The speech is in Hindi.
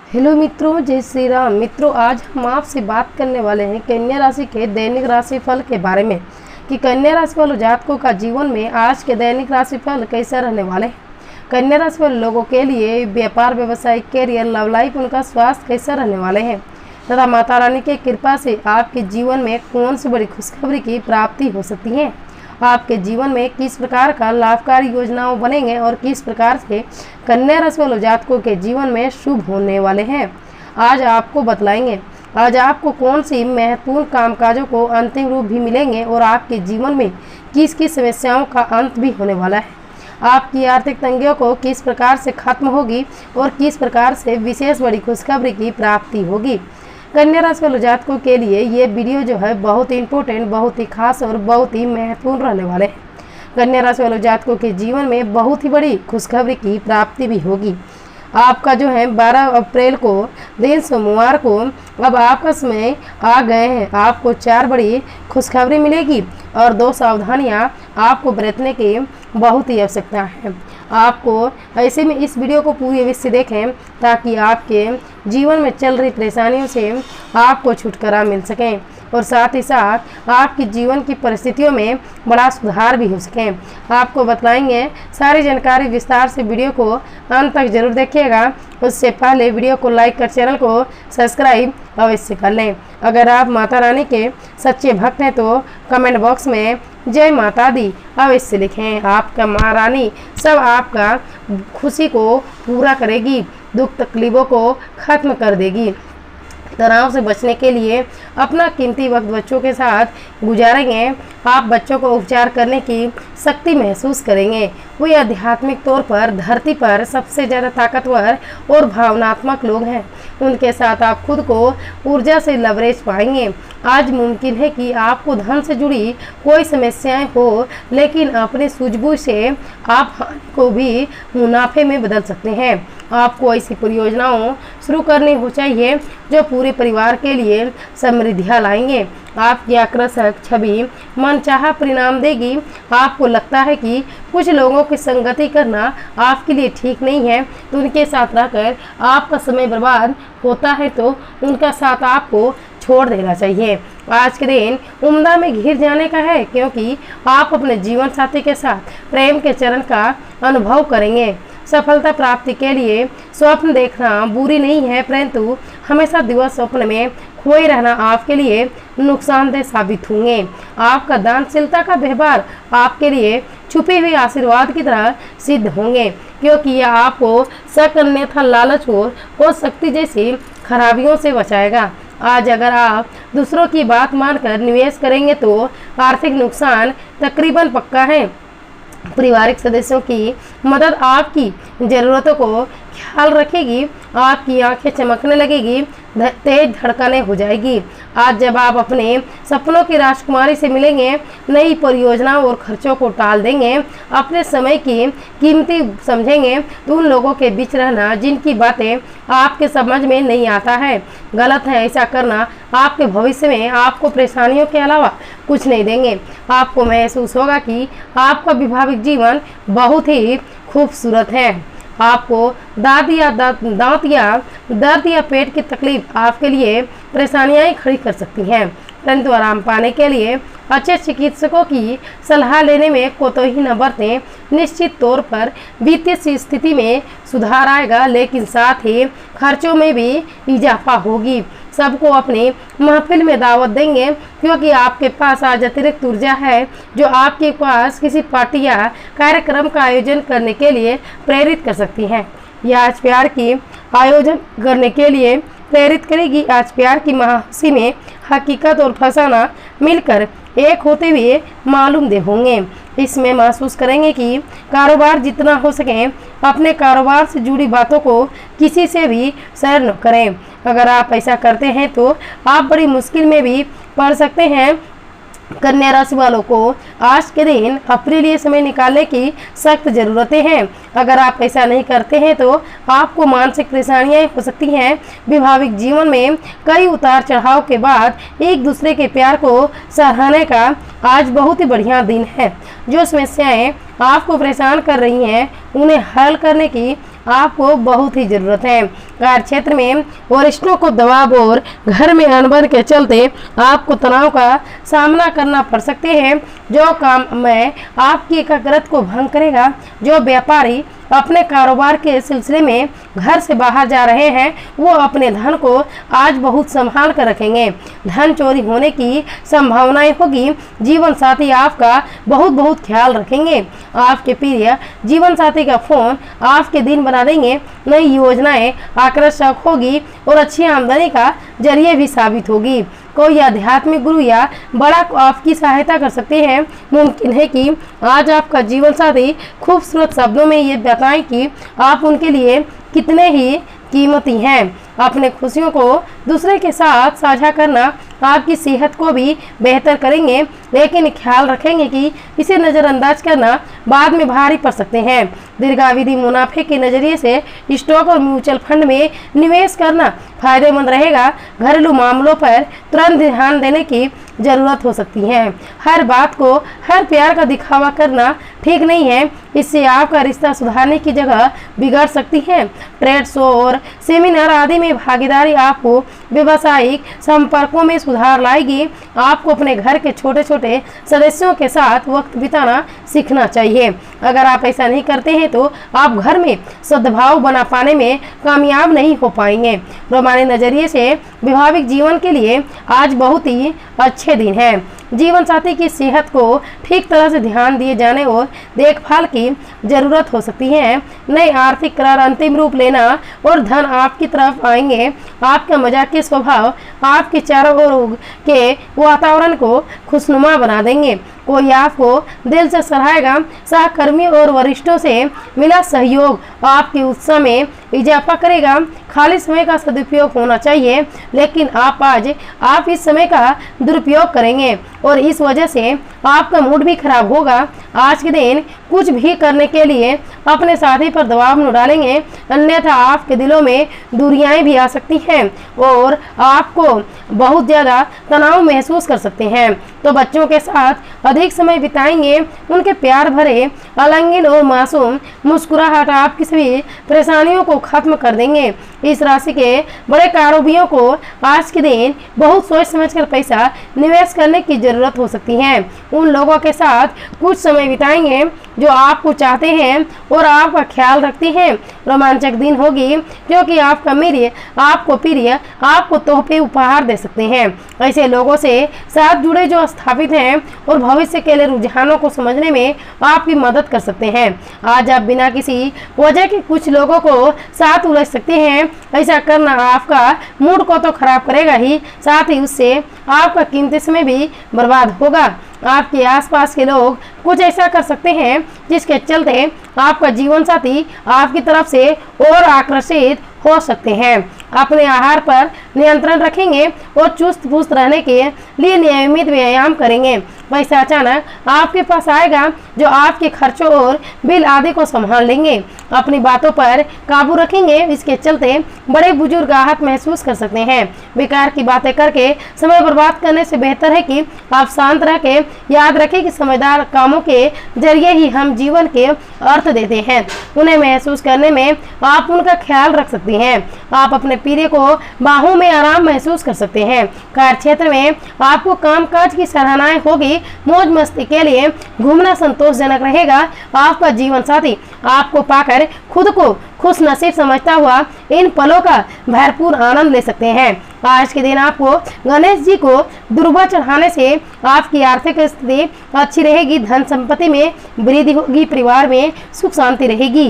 हेलो मित्रों, जय श्री राम। मित्रों, आज हम आपसे बात करने वाले हैं कन्या राशि के दैनिक राशिफल के बारे में कि कन्या राशि वालों जातकों का जीवन में आज के दैनिक राशिफल कैसा रहने वाले हैं। कन्या राशि वाले लोगों के लिए व्यापार, व्यवसाय, कैरियर, लव लाइफ, उनका स्वास्थ्य कैसा रहने वाले हैं तथा माता रानी की कृपा से आपके जीवन में कौन सी बड़ी खुशखबरी की प्राप्ति हो सकती है। आपके जीवन में किस प्रकार का लाभकारी योजनाओं बनेंगे और किस प्रकार से कन्या राशि वालों जातकों के जीवन में शुभ होने वाले हैं, आज आपको बतलाएंगे। आज आपको कौन सी महत्वपूर्ण कामकाजों को अंतिम रूप भी मिलेंगे और आपके जीवन में किस किस समस्याओं का अंत भी होने वाला है। आपकी आर्थिक तंगियों को किस प्रकार से खत्म होगी और किस प्रकार से विशेष बड़ी खुशखबरी की प्राप्ति होगी। कन्या राशि वाले जातकों के लिए ये वीडियो जो है बहुत ही इंपॉर्टेंट, बहुत ही खास और बहुत ही महत्वपूर्ण रहने वाले हैं। कन्या राशि वाले जातकों के जीवन में बहुत ही बड़ी खुशखबरी की प्राप्ति भी होगी। आपका जो है 12 अप्रैल को दिन सोमवार को अब आपका समय आ गए हैं। आपको 4 बड़ी खुशखबरी मिलेगी और 2 सावधानियां आपको बरतने की बहुत ही आवश्यकता है। आपको ऐसे में इस वीडियो को पूरी अवश्य से देखें ताकि आपके जीवन में चल रही परेशानियों से आपको छुटकारा मिल सके और साथ ही साथ आपकी जीवन की परिस्थितियों में बड़ा सुधार भी हो सके। आपको बतलाएंगे सारी जानकारी विस्तार से। वीडियो को अंत तक जरूर देखिएगा। उससे पहले वीडियो को लाइक कर चैनल को सब्सक्राइब अवश्य कर लें। अगर आप माता रानी के सच्चे भक्त हैं तो कमेंट बॉक्स में जय माता दी अवश्य लिखें। आपका माँ रानी सब आपका खुशी को पूरा करेगी, दुख तकलीफों को खत्म कर देगी। तनाव से बचने के लिए अपना कीमती वक्त बच्चों के साथ गुजारेंगे। आप बच्चों को उपचार करने की शक्ति महसूस करेंगे। वे आध्यात्मिक तौर पर धरती पर सबसे ज़्यादा ताकतवर और भावनात्मक लोग हैं। उनके साथ आप खुद को ऊर्जा से लवरेज पाएंगे। आज मुमकिन है कि आपको धन से जुड़ी कोई समस्याएं हो, लेकिन अपने सूझबूझ से आप हानि को भी मुनाफे में बदल सकते हैं। आपको ऐसी परियोजनाओं शुरू करनी हो चाहिए जो पूरे परिवार के लिए समृद्धियाँ लाएंगे। आपकी आकर्षक छवि मनचाहा परिणाम देगी। आपको लगता है कि कुछ लोगों की संगति करना आपके लिए ठीक नहीं है, तो उनके साथ रहकर आपका समय बर्बाद होता है, तो उनका साथ आपको छोड़ देना चाहिए। आज के दिन उम्दा में घिर जाने का है, क्योंकि आप अपने जीवन साथी के साथ प्रेम के चरण का अनुभव करेंगे। सफलता प्राप्ति के लिए स्वप्न देखना बुरी नहीं है, परंतु हमेशा दिवस स्वप्न में खोए रहना आपके लिए नुकसानदेह साबित होंगे। आपका दानशीलता का व्यवहार आपके लिए छुपे हुए आशीर्वाद की तरह सिद्ध होंगे, क्योंकि यह आपको शक, अन्यथा लालच और शक्ति जैसी खराबियों से बचाएगा। आज अगर आप दूसरों की बात मानकर निवेश करेंगे तो आर्थिक नुकसान तकरीबन पक्का है। पारिवारिक सदस्यों की मदद आपकी ज़रूरतों को ख्याल रखेगी। आपकी आंखें चमकने लगेगी, तेज धड़कनें हो जाएगी। आज जब आप अपने सपनों की राजकुमारी से मिलेंगे, नई परियोजनाओं और खर्चों को टाल देंगे, अपने समय की कीमती समझेंगे, तो उन लोगों के बीच रहना जिनकी बातें आपके समझ में नहीं आता है गलत है। ऐसा करना आपके भविष्य में आपको परेशानियों के अलावा कुछ नहीं देंगे। आपको महसूस होगा कि आपका वैवाहिक जीवन बहुत ही खूबसूरत है। आपको दांत या दर्द या पेट की तकलीफ आपके लिए परेशानियां खड़ी कर सकती हैं, परंतु आराम पाने के लिए अच्छे चिकित्सकों की सलाह लेने में कोताही न बरतें। निश्चित तौर पर वित्तीय स्थिति में सुधार आएगा, लेकिन साथ ही खर्चों में भी इजाफा होगी। सबको अपनी महफिल में दावत देंगे, क्योंकि आपके पास आज अतिरिक्त ऊर्जा है जो आपके पास किसी पार्टी या कार्यक्रम का आयोजन करने के लिए प्रेरित कर सकती है। यह आज प्यार की आयोजन करने के लिए प्रेरित करेगी। आज प्यार की महासी में हकीकत और फसाना मिलकर एक होते हुए मालूम दे होंगे। इसमें महसूस करेंगे कि कारोबार जितना हो सके अपने कारोबार से जुड़ी बातों को किसी से भी शेयर न करें। अगर आप ऐसा करते हैं तो आप बड़ी मुश्किल में भी पड़ सकते हैं। कन्या राशि वालों को आज के दिन अपने लिए समय निकालने की सख्त ज़रूरतें हैं। अगर आप ऐसा नहीं करते हैं तो आपको मानसिक परेशानियां हो सकती हैं। वैवाहिक जीवन में कई उतार चढ़ाव के बाद एक दूसरे के प्यार को सराहने का आज बहुत ही बढ़िया दिन है। जो समस्याएं आपको परेशान कर रही हैं उन्हें हल करने की आपको बहुत ही ज़रूरत है। कार्य क्षेत्र में वरिष्ठों को दबाव और घर में अनबन के चलते आपको तनाव का सामना करना पड़ सकते हैं, जो काम में आपकी एकाग्रता को भंग करेगा। जो व्यापारी अपने कारोबार के सिलसिले में घर से बाहर जा रहे हैं, वो अपने धन को आज बहुत संभाल कर रखेंगे। धन चोरी होने की संभावनाएं होगी। जीवन साथी आपका बहुत बहुत ख्याल रखेंगे। आपके प्रिय जीवन साथी का फोन आपके दिन बना देंगे। नई योजनाएं आकर्षक होगी और अच्छी आमदनी का जरिए भी साबित होगी। कोई आध्यात्मिक गुरु या बड़ा आपकी सहायता कर सकते हैं। मुमकिन है कि आज आपका जीवन साथी खूबसूरत शब्दों में ये बताएं कि आप उनके लिए कितने ही कीमती हैं। अपने खुशियों को दूसरे के साथ साझा करना आपकी सेहत को भी बेहतर करेंगे, लेकिन ख्याल रखेंगे कि इसे नज़रअंदाज करना बाद में भारी पड़ सकते हैं। दीर्घावधि मुनाफे के नज़रिए से स्टॉक और म्यूचुअल फंड में निवेश करना फायदेमंद रहेगा। घरेलू मामलों पर तुरंत ध्यान देने की जरूरत हो सकती है। हर बात को हर प्यार का दिखावा करना ठीक नहीं है, इससे आपका रिश्ता सुधारने की जगह बिगड़ सकती है। ट्रेड शो और सेमिनार आदि में भागीदारी आपको व्यावसायिक संपर्कों में सुधार लाएगी। आपको अपने घर के छोटे छोटे सदस्यों के साथ वक्त बिताना सीखना चाहिए। अगर आप ऐसा नहीं करते हैं तो आप घर में सद्भाव बना पाने में कामयाब नहीं हो पाएंगे। रोमानी नजरिए से वैवाहिक जीवन के लिए आज बहुत ही अच्छे दिन हैं। जीवन साथी की सेहत को ठीक तरह से ध्यान दिए जाने और देखभाल की जरूरत हो सकती है। नए आर्थिक करार अंतिम रूप लेना और धन आपकी तरफ आएंगे। आपका मजाकिया स्वभाव आपके चारों ओर के वातावरण को खुशनुमा बना देंगे। कोई आपको दिल से सराहेगा। सहकर्मियों और वरिष्ठों से मिला सहयोग आपके उत्साह में इजाफा करेगा। खाली समय का सदुपयोग होना चाहिए, लेकिन आप इस समय का दुरुपयोग करेंगे और इस वजह से आपका मूड भी खराब होगा। आज के दिन कुछ भी करने के लिए अपने साथी पर दबाव न डालेंगे, अन्यथा आपके दिलों में दूरियां भी आ सकती हैं और आपको बहुत ज़्यादा तनाव महसूस कर सकते हैं। तो बच्चों के साथ अधिक समय बिताएंगे। उनके प्यार भरे आलिंगन और मासूम मुस्कुराहट आपकी सभी परेशानियों को खत्म कर देंगे। इस राशि के बड़े कारोबारियों को आज के दिन बहुत सोच समझकर पैसा निवेश करने की जरूरत हो सकती है। उन लोगों के साथ कुछ समय बिताएंगे जो आपको चाहते हैं और आपका ख्याल रखते हैं। रोमांचक दिन होगी क्योंकि आपका प्रिय आपको तोहफे उपहार दे सकते हैं। ऐसे लोगों से साथ जुड़े जो स्थापित हैं और भविष्य के लिए रुझानों को समझने में आपकी मदद कर सकते हैं। आज आप बिना किसी वजह के कुछ लोगों को साथ उलझ सकते हैं। ऐसा करना आपका मूड को तो खराब करेगा ही, साथ ही उससे आपका कीमती समय भी बर्बाद होगा। आपके आसपास के लोग कुछ ऐसा कर सकते हैं जिसके चलते आपका जीवन साथी आपकी तरफ से और आकर्षित हो सकते हैं। अपने आहार पर नियंत्रण रखेंगे और चुस्त पुस्त रहने के लिए नियमित व्यायाम करेंगे। पैसा अचानक आपके पास आएगा जो आपके खर्चों और बिल आदि को संभाल लेंगे। अपनी बातों पर काबू रखेंगे, इसके चलते बड़े बुजुर्ग राहत महसूस कर सकते हैं। बेकार की बातें करके समय बर्बाद करने से बेहतर है कि आप शांत रह के याद रखें कि समझदार कामों के जरिए ही हम जीवन के अर्थ देते हैं। उन्हें महसूस करने में आप उनका ख्याल रख सकते हैं। आप अपने प्रिय को बाहों में आराम महसूस कर सकते हैं। कार्य क्षेत्र में आपको कामकाज की सराहनाएं होगी। मौज मस्ती के लिए घूमना संतोषजनक रहेगा। आपका जीवन साथी आपको पाकर खुद को खुश नसीब समझता हुआ इन पलों का भरपूर आनंद ले सकते हैं। आज के दिन आपको गणेश जी को दुर्वा चढ़ाने से आपकी आर्थिक स्थिति अच्छी रहेगी। धन संपत्ति में वृद्धि होगी। परिवार में सुख शांति रहेगी।